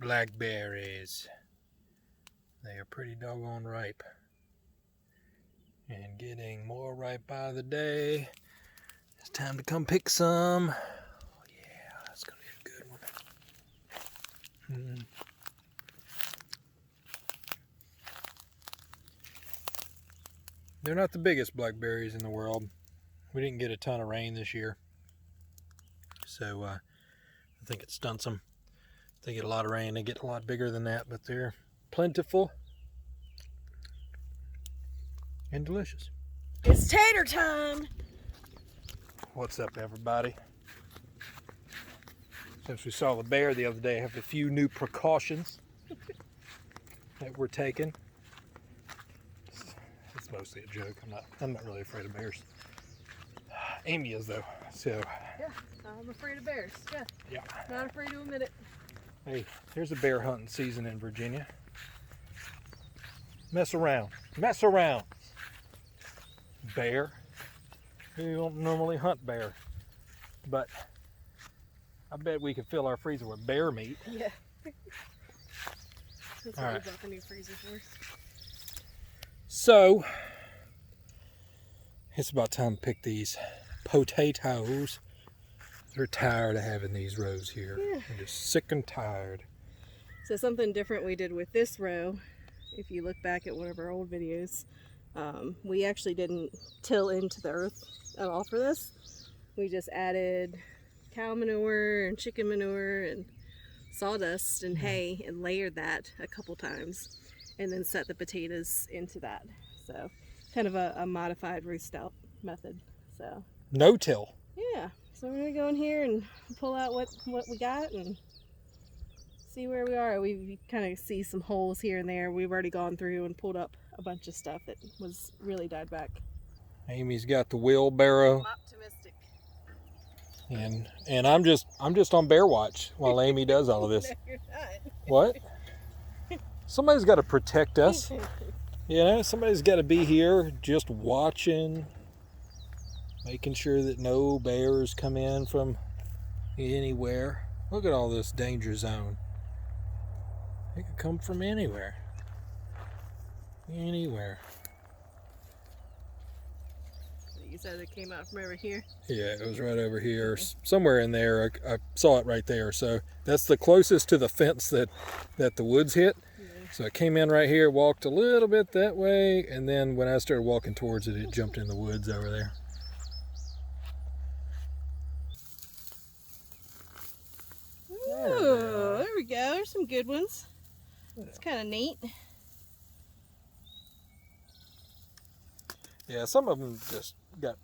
blackberries. They are pretty doggone ripe. And getting more ripe by the day. It's time to come pick some. Oh yeah, that's gonna be a good one. They're not the biggest blackberries in the world. We didn't get a ton of rain this year, so I think it stunts them. If they get a lot of rain, they get a lot bigger than that, but they're plentiful and delicious. It's tater time! What's up, everybody? Since we saw the bear the other day, I have a few new precautions that we're taking. It's mostly a joke. I'm not really afraid of bears. Amy is though, so. Yeah, I'm afraid of bears. Yeah. Not afraid to admit it. Hey, here's a bear hunting season in Virginia. Mess around. Mess around. Bear. We don't normally hunt bear, but I bet we could fill our freezer with bear meat. Yeah. That's what we bought the new freezer for. So, it's about time to pick these potatoes. They're tired of having these rows here. Yeah. They're just sick and tired. So something different we did with this row, if you look back at one of our old videos, we actually didn't till into the earth at all for this. We just added cow manure and chicken manure and sawdust and hay and layered that a couple times and then set the potatoes into that. So kind of a modified roost out method. So No till. yeah, so we're gonna go in here and pull out what we got and see where we are. We kind of see some holes here and there. We've already gone through and pulled up a bunch of stuff that was really died back. Amy's got the wheelbarrow. I'm optimistic. And I'm just on bear watch while Amy does all of this. No, you're not. What? Somebody's got to protect us. You know, somebody's got to be here just watching, making sure that no bears come in from anywhere. Look at all this danger zone. They could come from anywhere. Anywhere. You said it came out from over here? Yeah, it was right over here, somewhere in there. I saw it right there. So that's the closest to the fence that the woods hit. Yeah. So it came in right here, walked a little bit that way, and then when I started walking towards it, it jumped in the woods over there. Ooh, there we go. There's some good ones. It's kind of neat. Yeah, some of them just got,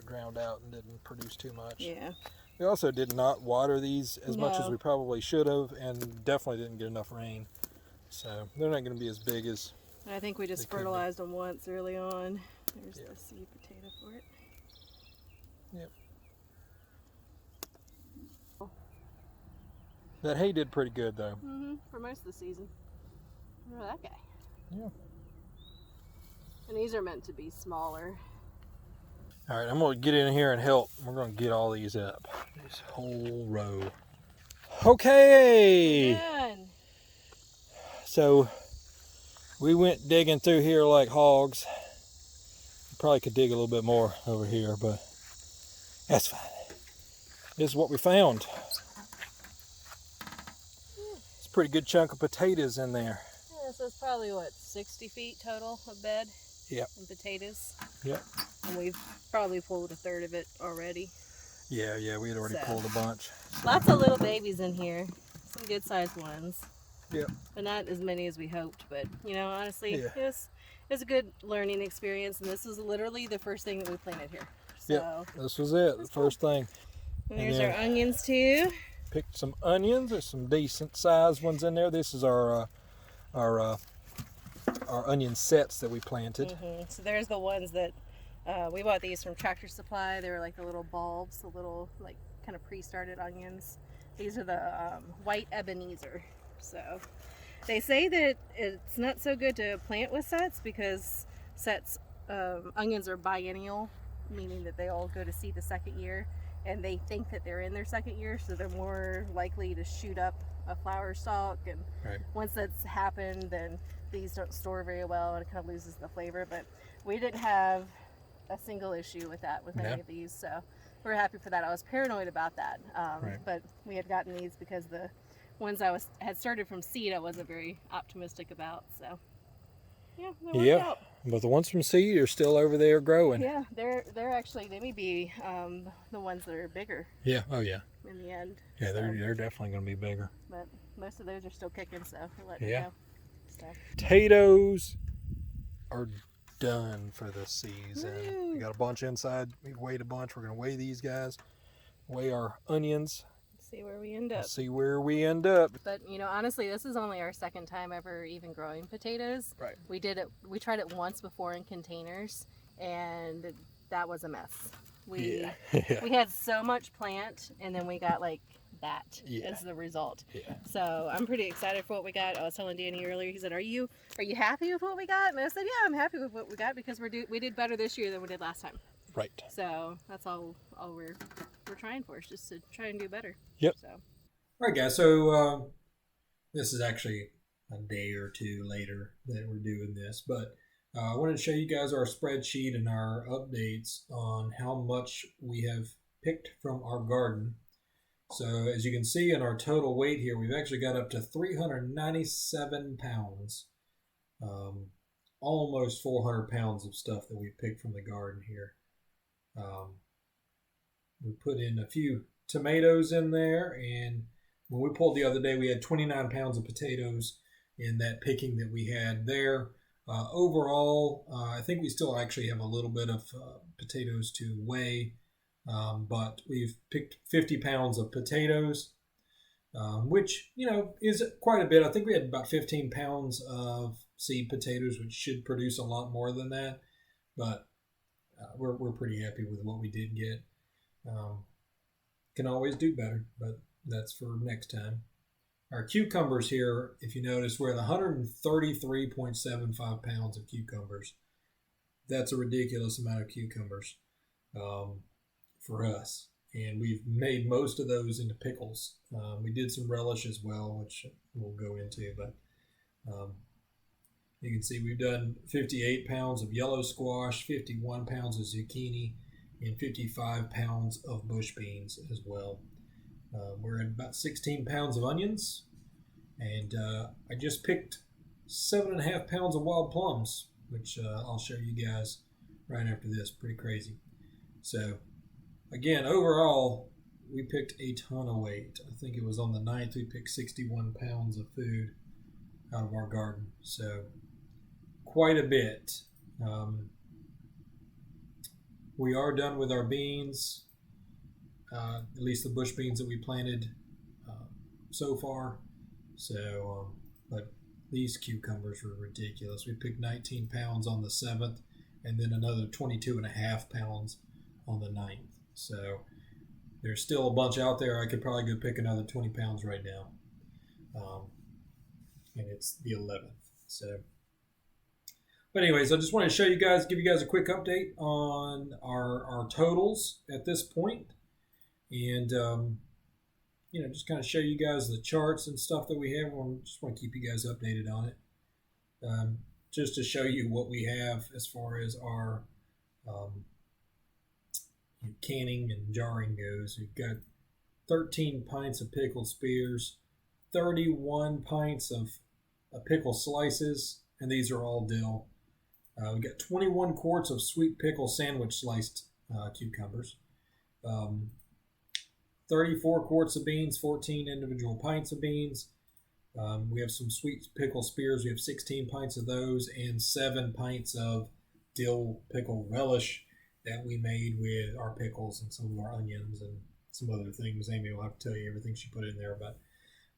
drowned out and didn't produce too much. Yeah. We also did not water these as much as No. we probably should have, and definitely didn't get enough rain. So they're not going to be as big as. I think we just They could be. fertilized them once early on. There's Yeah. the seed potato for it. Yep. That hay did pretty good though. For most of the season. Look at that guy. Yeah. And these are meant to be smaller. All right, I'm going to get in here and help. We're going to get all these up. This whole row. Okay. Done. So we went digging through here like hogs. Probably could dig a little bit more over here, but that's fine. This is what we found. It's a pretty good chunk of potatoes in there. Yeah, so it's probably, what, 60 feet total of bed? Yep. And potatoes? Yep. And we've probably pulled a third of it already. Yeah, we had already pulled a bunch. Lots of little babies in here. Some good sized ones. Yep. But not as many as we hoped. But, honestly, Yeah. it was a good learning experience. And this was literally the first thing that we planted here. So, Yep. This was it, the first thing. and there's then- our onions too. Picked some onions. There's some decent sized ones in there. This is our onion sets that we planted. So there's the ones that we bought these from Tractor Supply. They were like the little bulbs, the little like kind of pre-started onions. These are the white Ebenezer. So they say that it's not so good to plant with sets because onions are biennial, meaning that they all go to seed the second year, and they think that they're in their second year, so they're more likely to shoot up a flower stalk, and Right. once that's happened, then these don't store very well and it kind of loses the flavor. But we didn't have a single issue with that with any of these, so we're happy for that. I was paranoid about that, but we had gotten these because the ones had started from seed I wasn't very optimistic about. So yeah, they worked out. But the ones from seed are still over there growing. Yeah, they're actually, they may be the ones that are bigger. Yeah. Oh yeah. In the end. Yeah, they're definitely going to be bigger. But most of those are still kicking, so we'll let you know. So. Potatoes are done for the season. Woo. We got a bunch inside. We weighed a bunch. We're going to weigh these guys. Weigh our onions. See where we end up. See where we end up. But honestly, this is only our second time ever even growing potatoes. Right. We tried it once before in containers, and that was a mess. We had so much plant, and then we got like that as the result. Yeah. So I'm pretty excited for what we got. I was telling Danny earlier. He said, "Are you happy with what we got?" And I said, "Yeah, I'm happy with what we got because we did better this year than we did last time." Right. So that's all we're trying for, is just to try and do better. Yep. So. All right, guys. So this is actually a day or two later that we're doing this, but I wanted to show you guys our spreadsheet and our updates on how much we have picked from our garden. So as you can see in our total weight here, we've actually got up to 397 pounds. Almost 400 pounds of stuff that we picked from the garden here. We put in a few tomatoes in there, and when we pulled the other day, we had 29 pounds of potatoes in that picking that we had there. Overall, I think we still actually have a little bit of potatoes to weigh, but we've picked 50 pounds of potatoes, which, is quite a bit. I think we had about 15 pounds of seed potatoes, which should produce a lot more than that, but we're pretty happy with what we did get. Can always do better, but that's for next time. Our cucumbers here, if you notice, we're at 133.75 pounds of cucumbers. That's a ridiculous amount of cucumbers for us. And we've made most of those into pickles. We did some relish as well, which we'll go into. But you can see we've done 58 pounds of yellow squash, 51 pounds of zucchini, and 55 pounds of bush beans as well. We're at about 16 pounds of onions, and I just picked 7.5 pounds of wild plums, which I'll show you guys right after this. Pretty crazy. So again, overall, we picked a ton of weight. I think it was on the 9th we picked 61 pounds of food out of our garden. So quite a bit. We are done with our beans, at least the bush beans that we planted so far. So, but these cucumbers were ridiculous. We picked 19 pounds on the 7th, and then another 22.5 pounds on the 9th. So there's still a bunch out there. I could probably go pick another 20 pounds right now. And it's the 11th. So, but anyways, I just wanted to show you guys, give you guys a quick update on our totals at this point. And, just kind of show you guys the charts and stuff that we have. I just want to keep you guys updated on it. Just to show you what we have as far as our canning and jarring goes. We've got 13 pints of pickled spears, 31 pints of pickle slices, and these are all dill. We've got 21 quarts of sweet pickle sandwich sliced cucumbers, 34 quarts of beans, 14 individual pints of beans. We have some sweet pickle spears. We have 16 pints of those, and 7 pints of dill pickle relish that we made with our pickles and some of our onions and some other things. Amy will have to tell you everything she put in there. But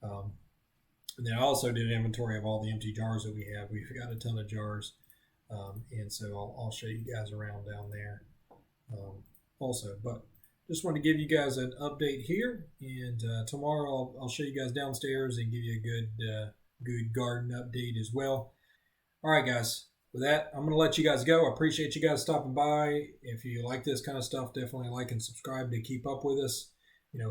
and then I also did an inventory of all the empty jars that we have. We've got a ton of jars, and so I'll show you guys around down there also. But just want to give you guys an update here, and tomorrow I'll show you guys downstairs and give you a good garden update as well. All right, guys. With that, I'm going to let you guys go. I appreciate you guys stopping by. If you like this kind of stuff, definitely like and subscribe to keep up with us.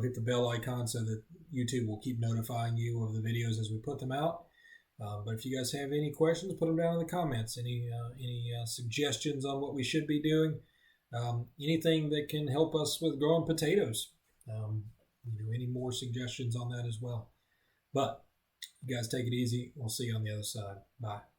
hit the bell icon so that YouTube will keep notifying you of the videos as we put them out. But if you guys have any questions, put them down in the comments. Any suggestions on what we should be doing? Anything that can help us with growing potatoes? Any more suggestions on that as well? But you guys take it easy. We'll see you on the other side. Bye.